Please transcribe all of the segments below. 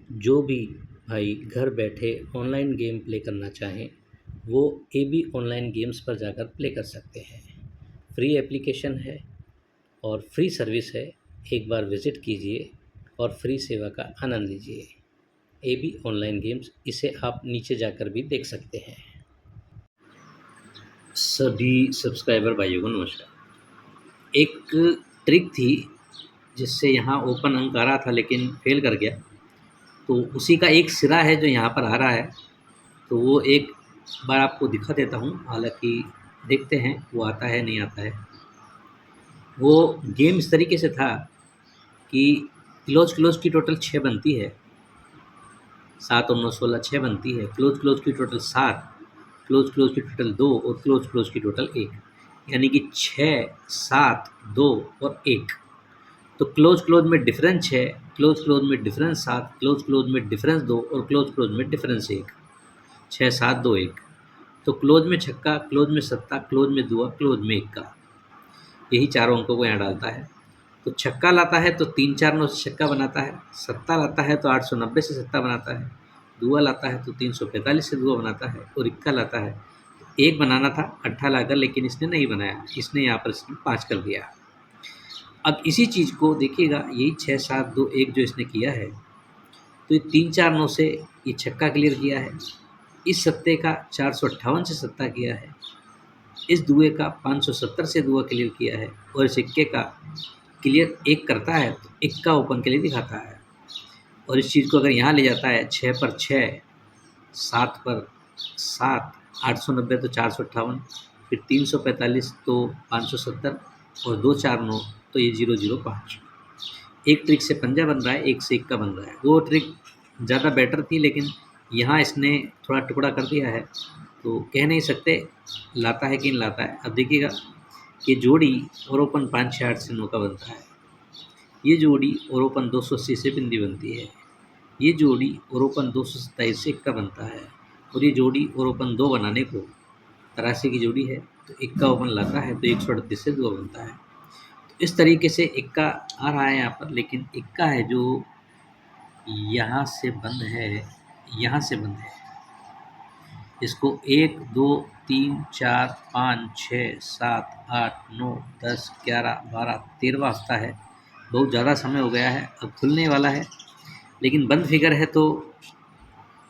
जो भी भाई घर बैठे ऑनलाइन गेम प्ले करना चाहें, वो एबी ऑनलाइन गेम्स पर जाकर प्ले कर सकते हैं। फ्री एप्लीकेशन है और फ्री सर्विस है। एक बार विज़िट कीजिए और फ्री सेवा का आनंद लीजिए। एबी ऑनलाइन गेम्स, इसे आप नीचे जाकर भी देख सकते हैं। सभी सब्सक्राइबर भाइयों को नमस्कार। एक ट्रिक थी जिससे यहाँ ओपन अंक आ रहा था लेकिन फेल कर गया, तो उसी का एक सिरा है जो यहाँ पर आ रहा है। तो वो एक बार आपको दिखा देता हूँ, हालांकि देखते हैं वो आता है नहीं आता है। वो गेम इस तरीके से था कि क्लोज क्लोज की टोटल 6 बनती है, 7 और 9 16 6 बनती है। क्लोज क्लोज की टोटल 7, क्लोज क्लोज की टोटल 2 और क्लोज क्लोज की टोटल 1, यानी कि 6 7 2 और 1। तो क्लोज क्लोज में डिफरेंस 6, क्लोज क्लोज में डिफरेंस 7, क्लोज क्लोज में डिफरेंस 2 और क्लोज क्लोज में डिफरेंस 1। 6 7 2 1। तो क्लोज में छक्का, क्लोज में सत्ता, क्लोज में दुआ, क्लोज में इक्का, यही चारों अंकों को यहाँ डालता है। तो छक्का लाता है तो 3 4 9 से छक्का बनाता है, सत्ता लाता है तो 890 से सत्ता बनाता है, दुआ लाता है तो 345 से दुआ बनाता है, और इक्का लाता है तो एक बनाना था अट्ठा लाकर, लेकिन इसने नहीं बनाया, इसने यहाँ पर इसने 5 कर दिया। अब इसी चीज़ को देखिएगा, यही 6 7 2 1 जो इसने किया है, तो ये 3 4 9 से ये छक्का क्लियर किया है, इस सत्ते का 458 से सत्ता किया है, इस दुए का 570 से दुआ क्लियर किया है, और इस इक्के का क्लियर एक करता है तो इक्का ओपन के लिए दिखाता है। और इस चीज़ को अगर यहाँ ले जाता है 6 पर 6, 7 पर 7, 890 तो 458, फिर 345 तो 570, और 2 4 9 तो ये 005। एक ट्रिक से पंजा बन रहा है, एक से इक्का बन रहा है। वो ट्रिक ज़्यादा बेटर थी, लेकिन यहाँ इसने थोड़ा टुकड़ा कर दिया है, तो कह नहीं सकते लाता है कि नहीं लाता है। अब देखिएगा, ये जोड़ी और ओपन 5 6 8 से 9 का बनता है, ये जोड़ी और ओपन 280 से बिंदी बनती है, ये जोड़ी और ओपन 227 से इक्का बनता है, और ये जोड़ी और ओपन 2 बनाने को 83 की जोड़ी है, तो इक्का ओपन लाता है तो 138 से 2 बनता है। तो इस तरीके से इक्का आ रहा है यहाँ पर, लेकिन इक्का है जो यहाँ से बंद है, यहाँ से बंद है। इसको 1 2 3 4 5 6 7 8 9 10 11 12 13वां हफ्ता है, बहुत ज़्यादा समय हो गया है, अब खुलने वाला है, लेकिन बंद फिगर है तो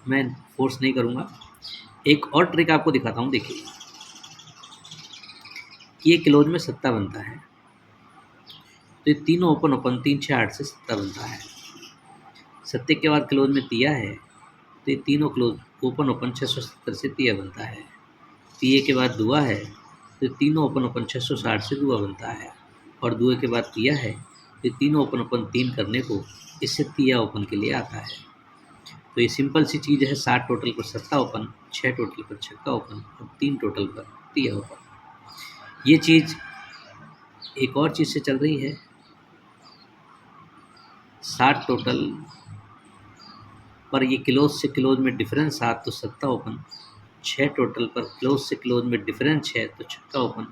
मैं फोर्स नहीं करूँगा। एक और ट्रिक आपको दिखाता हूँ, देखिए ये क्लोज में सत्ता बनता है, तो ये तीनों ओपन ओपन 3 6 8 से सत्ता बनता है। सत्ते के बाद क्लोज में तिया है, तो ये तीनों क्लोज ओपन ओपन 670 से तिया बनता है। तिये के बाद दुआ है, तो तीनों ओपन ओपन 660 से दुआ बनता है, और दुए के बाद तिया है, तो तीनों ओपन ओपन 3 करने को इससे तिया ओपन के लिए आता है। तो ये सिंपल सी चीज़ है, 7 टोटल पर सत्ता ओपन, 6 टोटल पर छक्का ओपन और 3 टोटल पर तिया ओपन। ये चीज़ एक और चीज़ से चल रही है, 7 टोटल पर ये क्लोज से क्लोज में डिफरेंस 7 तो सत्ता ओपन, 6 टोटल पर क्लोज से क्लोज में डिफरेंस 6 तो छक्का ओपन,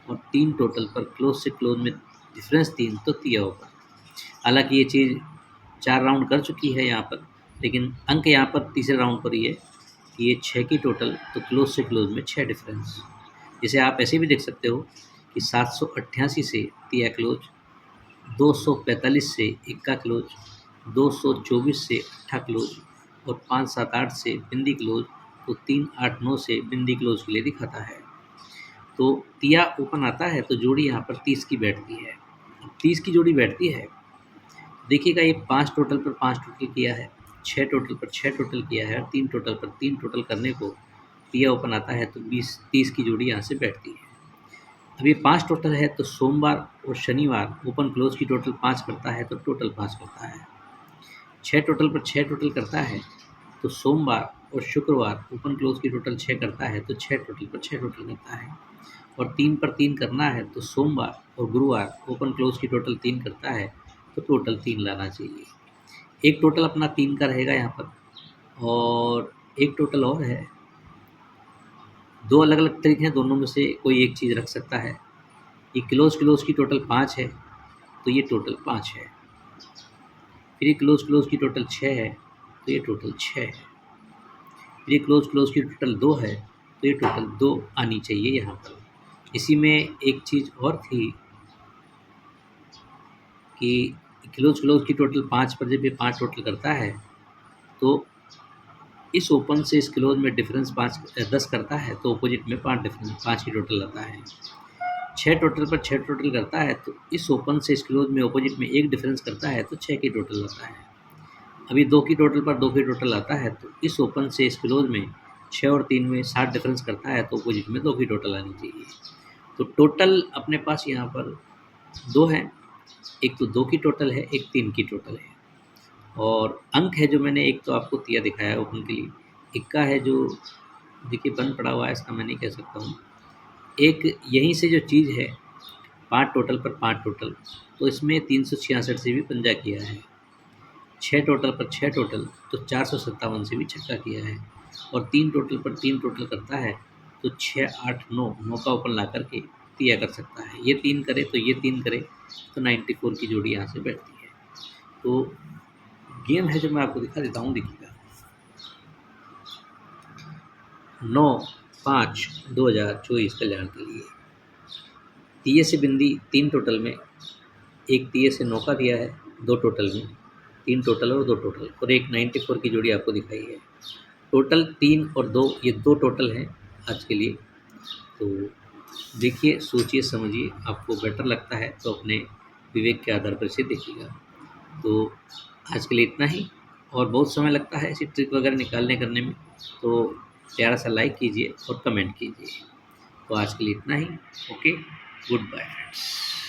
और 3 टोटल पर क्लोज से क्लोज में डिफरेंस 3 तो तिया ओपन। हालांकि ये चीज़ 4 राउंड कर चुकी है यहाँ पर, लेकिन अंक यहाँ पर तीसरे राउंड पर ही है कि ये 6 की टोटल तो क्लोज से क्लोज में 6 डिफरेंस। जिसे आप ऐसे भी देख सकते हो कि 788 से तिया क्लोज, 245 से इक्का क्लोज, 224 से अट्ठा क्लोज, और 5 7 8 से बिंदी क्लोज, तो 3 8 9 से बिंदी क्लोज के लिए दिखाता है। तो तिया ओपन आता है तो जोड़ी यहाँ पर 30 की बैठती है। अब 30 की जोड़ी बैठती है, देखिएगा ये 5 टोटल पर 5 टोटल किया है, 6 टोटल पर 6 टोटल किया है, और 3 टोटल पर 3 टोटल करने को तिया ओपन आता है, तो 30 की जोड़ी यहाँ से बैठती है। अब ये 5 टोटल है, तो सोमवार और शनिवार ओपन क्लोज की टोटल 5 करता है, तो टोटल 5 करता है। 6 टोटल पर 6 टोटल करता है, तो सोमवार और शुक्रवार ओपन क्लोज की टोटल 6 करता है, तो 6 टोटल पर 6 टोटल करता है। और 3 पर 3 करना है, तो सोमवार और गुरुवार ओपन क्लोज की टोटल 3 करता है, तो टोटल 3 लाना चाहिए। एक टोटल अपना 3 का रहेगा यहाँ पर, और एक टोटल और है। दो अलग अलग ट्रिक हैं, दोनों में से कोई एक चीज़ रख सकता है। ये क्लोज क्लोज की टोटल 5 है, तो ये टोटल 5 है। फिर ये क्लोज क्लोज की टोटल 6 है, तो ये टोटल 6 है। फिर ये क्लोज क्लोज की टोटल 2 है, तो ये टोटल 2 आनी चाहिए यहाँ पर। इसी में एक चीज़ और थी कि क्लोज क्लोज की टोटल 5 पर जब ये 5 टोटल करता है तो इस ओपन से इस क्लोज में डिफरेंस 10 करता है, तो ऑपोजिट में 5 की टोटल आता है। 6 टोटल पर 6 टोटल करता है, तो इस ओपन से इस क्लोज में ऑपोजिट में 1 डिफरेंस करता है, तो 6 की टोटल आता है। अभी 2 की टोटल पर 2 की टोटल आता है, तो इस ओपन से इस क्लोज में 6 और 3 में 7 डिफरेंस करता है, तो ऑपोजिट में 2 की टोटल आनी चाहिए। तो टोटल अपने पास यहाँ पर 2 है, एक तो 2 की टोटल है, एक 3 की टोटल है। और अंक है जो मैंने एक तो आपको दिया दिखाया है ओपन के लिए, इक्का है जो देखिए बंद पड़ा हुआ है, इसका मैं नहीं कह सकता हूँ। एक यहीं से जो चीज़ है 5 टोटल पर 5 टोटल, तो इसमें 366 से भी पंजा किया है। 6 टोटल पर 6 टोटल, तो 457 से भी छक्का किया है। और 3 टोटल पर 3 टोटल करता है, तो 6 8 9 का ओपन ला करके दिया कर सकता है। ये 3 करे तो ये 3 करे, तो 94 की जोड़ी यहाँ से बैठती है। तो गेम है जो मैं आपको दिखा देता हूँ, देखिएगा। 9/5/2024 कल्याण के लिए तीये से बिंदी 3 टोटल में, एक तीये से 9 का दिया है 2 टोटल में, 3 टोटल और 2 टोटल, और एक 94 की जोड़ी आपको दिखाई है। टोटल 3 और 2, ये 2 टोटल हैं आज के लिए। तो देखिए, सोचिए समझिए, आपको बेटर लगता है तो अपने विवेक के आधार पर इसे देखिएगा। तो आज के लिए इतना ही, और बहुत समय लगता है ऐसी ट्रिक वगैरह निकालने करने में, तो प्यारा सा लाइक कीजिए और कमेंट कीजिए। तो आज के लिए इतना ही। Okay, good bye friends.